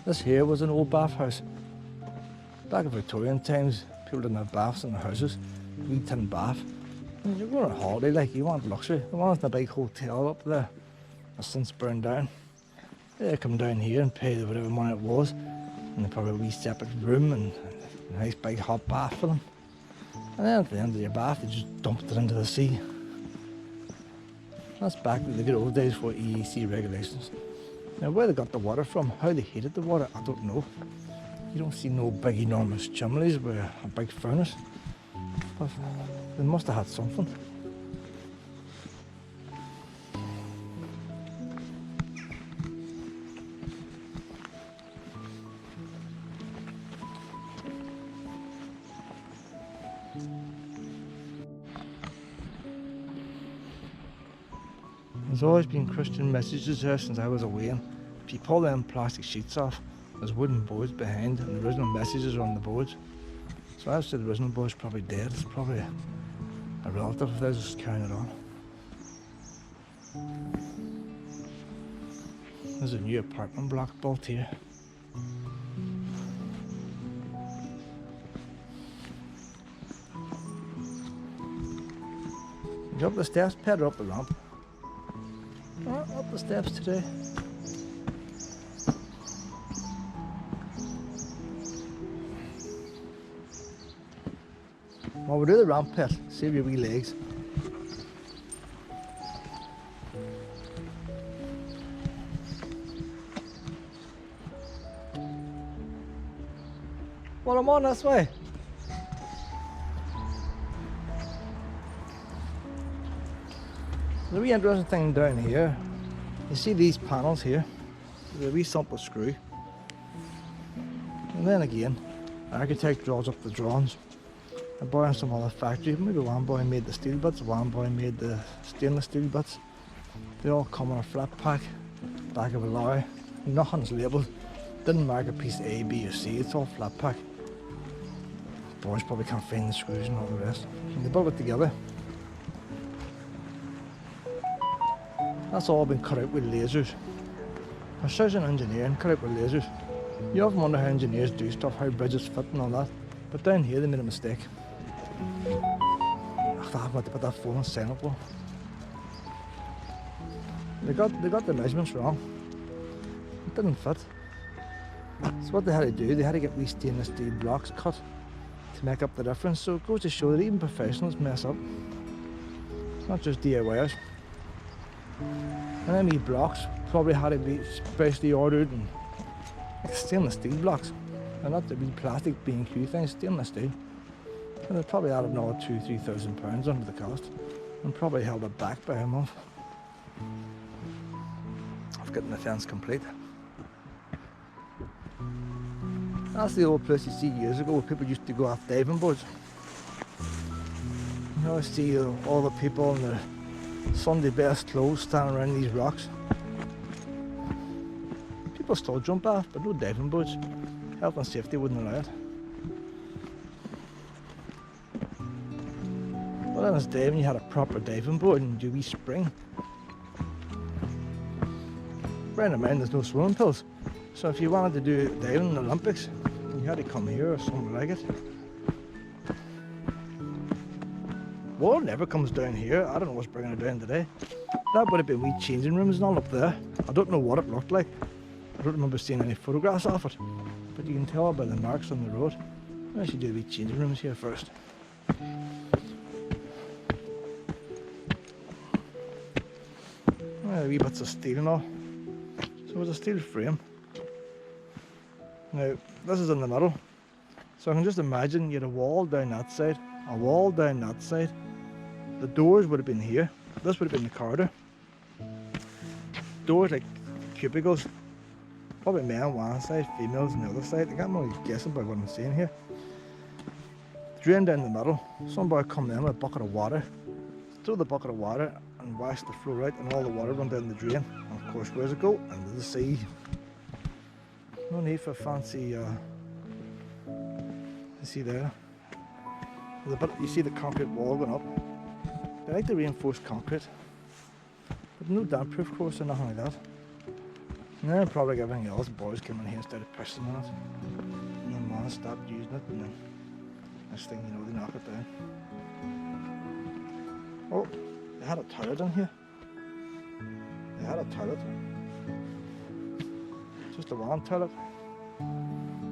This here was an old bathhouse. Back in Victorian times, people didn't have baths in their houses. Wee tin bath. And you're going on holiday, like, you want luxury. The one's in a big hotel up there has since burned down. They come down here and pay whatever money it was, and they probably a wee separate room and a nice big hot bath for them. And then at the end of your bath, they just dumped it into the sea. That's back to the good old days for EEC regulations. Now where they got the water from, how they heated the water, I don't know. You don't see no big enormous chimneys with a big furnace. But they must have had something. There's always been Christian messages there since I was away, and if you pull them plastic sheets off, there's wooden boards behind, and the original messages are on the boards. So I'd say the original board's probably dead. It's probably a relative of theirs just carrying it on. There's a new apartment block built here. You up the steps, Pet, or up the ramp? Up the steps today. Well, we'll do the ramp, Pet. Save your wee legs. Well, I'm on this way. The wee interesting thing down here, you see these panels here, there's a wee simple screw. And then again, the architect draws up the drawings. A boy in some other factory, maybe one boy made the steel bits, one boy made the stainless steel bits. They all come on a flat pack, back of a lorry. Nothing's labelled, didn't mark a piece A, B or C, it's all flat pack. Boys probably can't find the screws and all the rest. And they built it together. That's all been cut out with lasers. I was an engineer and cut out with lasers. You often wonder how engineers do stuff, how bridges fit and all that. But down here they made a mistake. I had to put that phone on silent though. They got the measurements wrong. It didn't fit. So what they had to do, they had to get these stainless steel blocks cut to make up the difference. So it goes to show that even professionals mess up. It's not just DIYers. And then these blocks probably had to be specially ordered and like stainless steel blocks. And not the wee plastic B&Q things, stainless steel. And it probably added another £2,000–3,000 under the cost. And probably held it back by a month of getting the fence complete. That's the old place you see years ago where people used to go off diving boards. You know, I see all the people in their Sunday best clothes standing around these rocks. People still jump off, but no diving boards. Health and safety wouldn't allow it. But in this day when you had a proper diving board and you do wee spring. Bearing in mind there's no swimming pools. So if you wanted to do diving in the Olympics, you had to come here or something like it. Water never comes down here. I don't know what's bringing it down today. That would have been wee changing rooms and all up there. I don't know what it looked like. I don't remember seeing any photographs of it. But you can tell by the marks on the road. I should do the wee changing rooms here first. Wee bits of steel and all. So it's a steel frame. Now this is in the middle. So I can just imagine you had a wall down that side, a wall down that side. The doors would have been here. This would have been the corridor. Doors like cubicles. Probably men on one side, females on the other side. I can't really guess by what I'm seeing here. Drain down the middle. Somebody come in with a bucket of water. Throw the bucket of water and wash the floor out and all the water run down the drain. And of course, where's it go? Into the sea. No need for fancy, you see there. There's a bit, you see the concrete wall going up. They like the reinforced concrete. But no damp proof course or nothing like that. And then probably like everything else, boys came in here and started pissing on it. And then man stopped using it, and then next thing you know, they knock it down. Oh, they had a toilet in here. They had a toilet. Just a one toilet.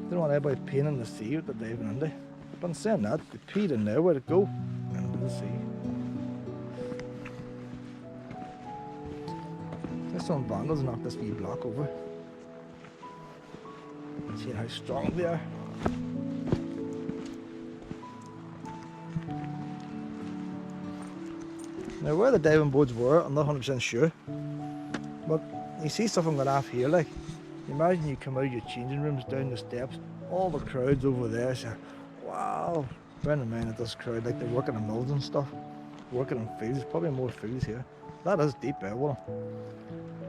Don't want anybody peeing in the sea with the diving into. But in saying that, they peed in there, where'd it go? Into the sea. There's some vandals knocked this wee block over. See how strong they are. Now where the diving boards were, I'm not 100% sure. But you see something going off here, like, imagine you come out of your changing rooms down the steps, all the crowds over there, so wow, bearing in mind that this crowd, like, they're working in mills and stuff, working in fields, probably more fields here. That is deep there, Willow.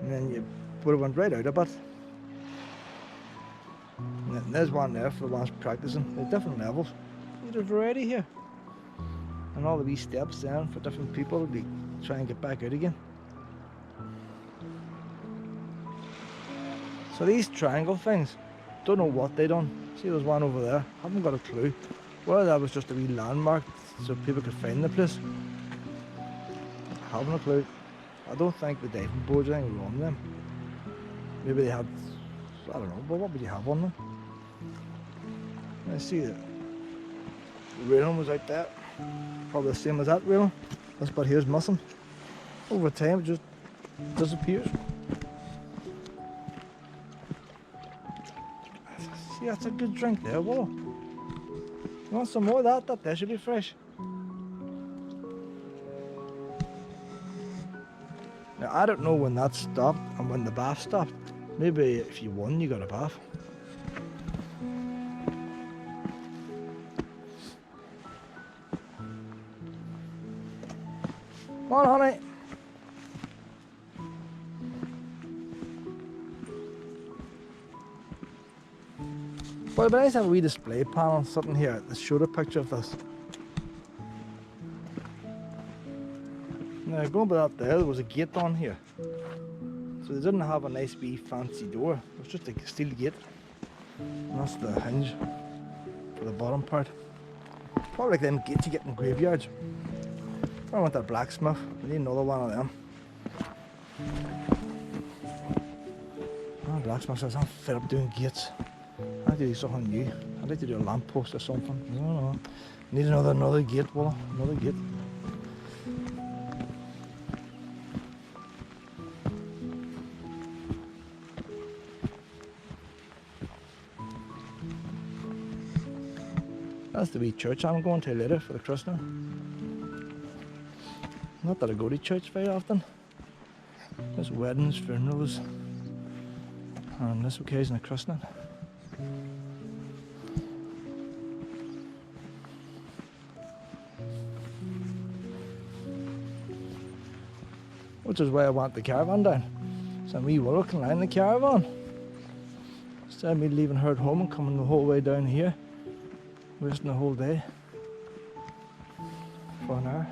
And then you would have went right out a bit. And there's one there for the ones practicing. There's different levels. There's variety here. And all the wee steps down for different people to try and get back out again. So these triangle things, don't know what they done. See, there's one over there, haven't got a clue. Whether that was just a wee landmark so people could find the place, haven't a clue. I don't think the diving boards or anything were on them. Maybe they had, I don't know, but what would you have on them? I see that the railing was out there, probably the same as that railing. This bit here's missing. Over time it just disappears. See, that's a good drink there, Willow. You want some more of that? That there should be fresh. Now, I don't know when that stopped and when the bath stopped. Maybe if you won, you got a bath. Come on, honey. But it'd be nice to have a wee display panel, something here that showed a picture of this. Now, going by that there was a gate on here. So they didn't have a nice wee fancy door. It was just a steel gate. And that's the hinge for the bottom part. Probably like them gates you get in graveyards. I want that blacksmith. We need another one of them. Oh, blacksmith says I'm fed up doing gates. I like to do something new. I'd like to do a lamppost or something. I don't know. Need another gate, Willow. Another gate. That's the wee church I'm going to later for the christening. Not that I go to church very often. There's weddings, funerals, and on this occasion a christening. Which is why I want the caravan down. So me Willow can line the caravan. Instead of me leaving her at home and coming the whole way down here, wasting the whole day for an hour.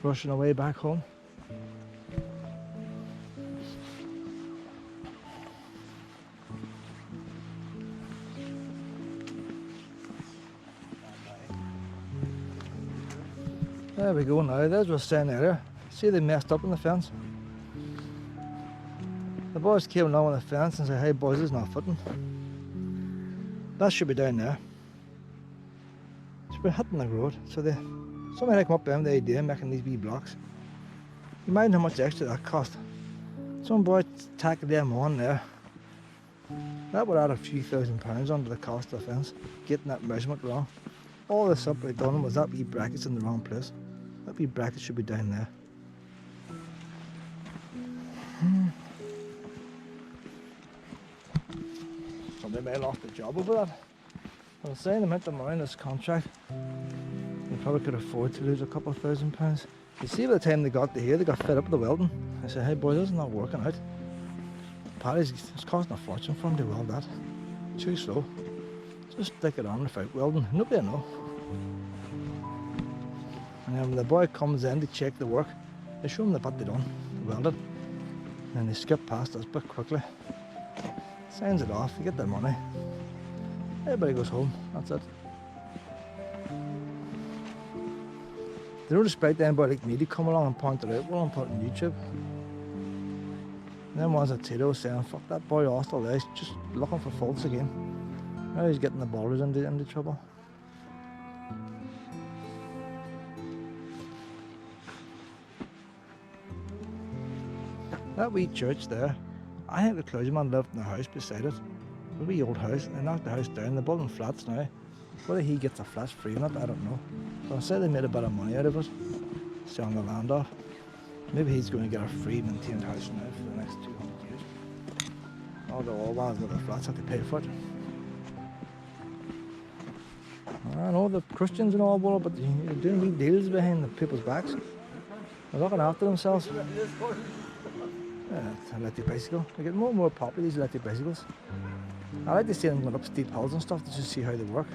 Rushing away back home. There we go now, there's what's saying earlier. See, they messed up on the fence. The boys came along on the fence and said, hey boys, it's not fitting. That should be down there. It should be hitting the road. So somebody come up with the idea of making these wee blocks. You imagine how much extra that cost. Some boy tacked them on there. That would add a few £1,000s onto the cost of the fence, getting that measurement wrong. All they simply done was that wee bracket's in the wrong place. That wee bracket should be down there. Somebody may have lost their job over that. I was saying the amount of money in this contract, they probably could afford to lose a couple of £1,000s. You see, by the time they got to here, they got fed up with the welding. I said, hey boy, this is not working out. Paddy's, it's costing a fortune for him to weld that. Too slow. Just stick it on without welding. Nobody will know. And then when the boy comes in to check the work, they show him the bit they done, welded. And then they skip past this bit quickly. Signs it off, you get their money. Everybody goes home, that's it. They don't expect anybody like me to come along and point it out. Well, I'm putting YouTube. And then one's a Tito saying, fuck that boy Austell there, he's just looking for faults again. Now he's getting the ballers into trouble. That wee church there, I think the clergyman lived in the house beside it. A wee old house. They knocked the house down, they're building flats now. Whether he gets the flats free or not, I don't know. But I say they made a bit of money out of it, selling the land off. Maybe he's going to get a free maintained house now for the next 200 years. Although all ones with the flats have to pay for it. I know the Christians and all, but they're doing wee deals behind the people's backs. They're looking after themselves. Electric bicycle. They get more and more popular, these electric bicycles. I like to see them going up steep hills and stuff to just see how they work.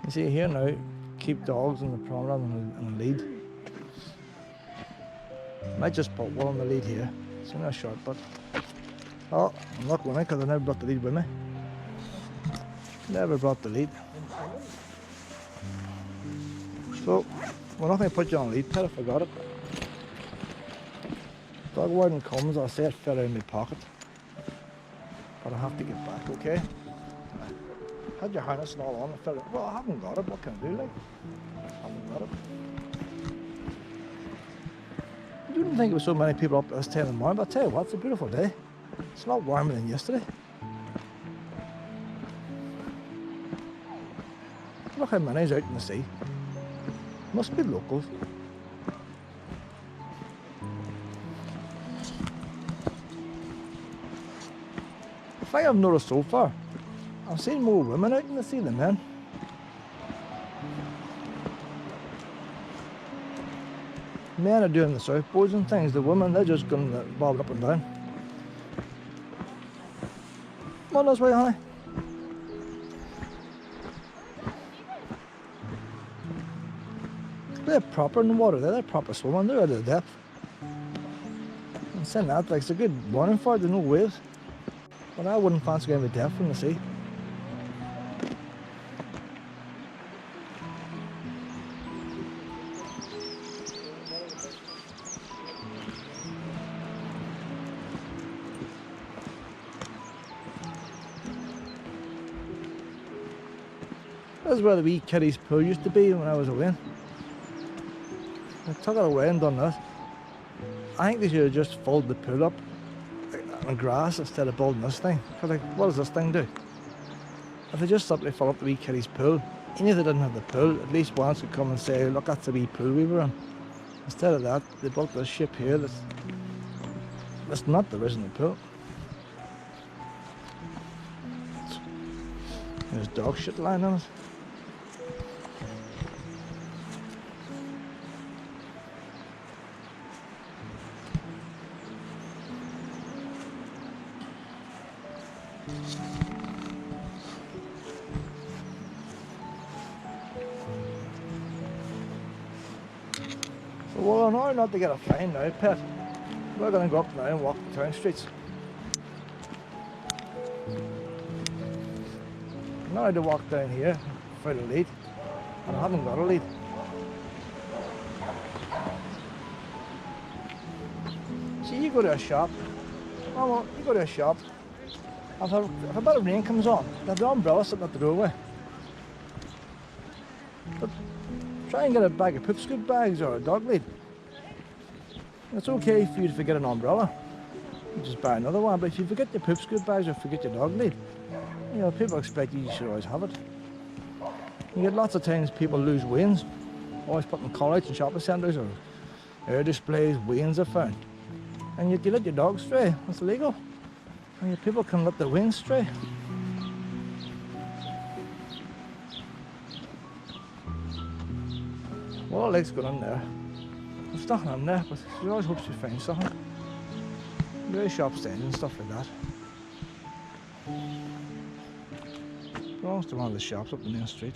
You see here now, keep dogs in the promenade and the lead. Might just put one on the lead here. It's only a short, but oh, I'm not going to because I never brought the lead with me. Never brought the lead. So, we're not going to put you on lead, Pet, I forgot it. Dog warden comes, I'll say it fell out of my pocket. But I have to get back, okay? Had your harness and all on, it fell out. Well, I haven't got it, what can I do, like? I haven't got it. I didn't think there were so many people up at this time in the morning, but I'll tell you what, it's a beautiful day. It's a lot warmer than yesterday. Look how many's out in the sea. Must be locals. The thing I've noticed so far, I've seen more women out in the sea than men. Men are doing the surfboards and things, the women, they're just going to bob up and down. Come on this way, honey. They're proper in the water, they're proper swimming, they're out of the depth. I'm saying that, like, it's a good warning for it, there's no waves. But I wouldn't fancy going to depth in the sea. This is where the wee kiddies pool used to be when I was away. I took it away and done this. I think they should have just filled the pool up on grass instead of building this thing. Because, like, what does this thing do? If they just simply fill up the wee kiddies pool, even if they didn't have the pool, at least once could come and say, look, that's the wee pool we were in. Instead of that, they built this ship here that's not the original pool. There's dog shit lying on it. So well, in order not to get a fine now, Pet, we're going to go up now and walk the town streets. Now I had to walk down here for the lead, and I haven't got a lead. See, you go to a shop, you go to a shop, if a bit of rain comes on, they have the umbrella sitting at the doorway. But try and get a bag of poop scoop bags or a dog lead. It's okay for you to forget an umbrella. You just buy another one, but if you forget your poop scoop bags or forget your dog lead, you know, people expect you should always have it. You get lots of times people lose wains, always putting call-outs in shopping centres or air displays, wains are found. And yet you let your dog stray, that's illegal. And yet people can let their wains stray. Well, legs going in there. There's nothing in there, but she always hopes she finds something. Very sharp stains and stuff like that. Belongs to one of the shops up the main street.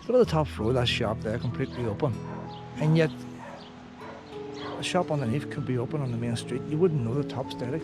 So at the top floor, that shop there completely open. And yet,
shop underneath could be open on the main street. You wouldn't know the top's there. Like.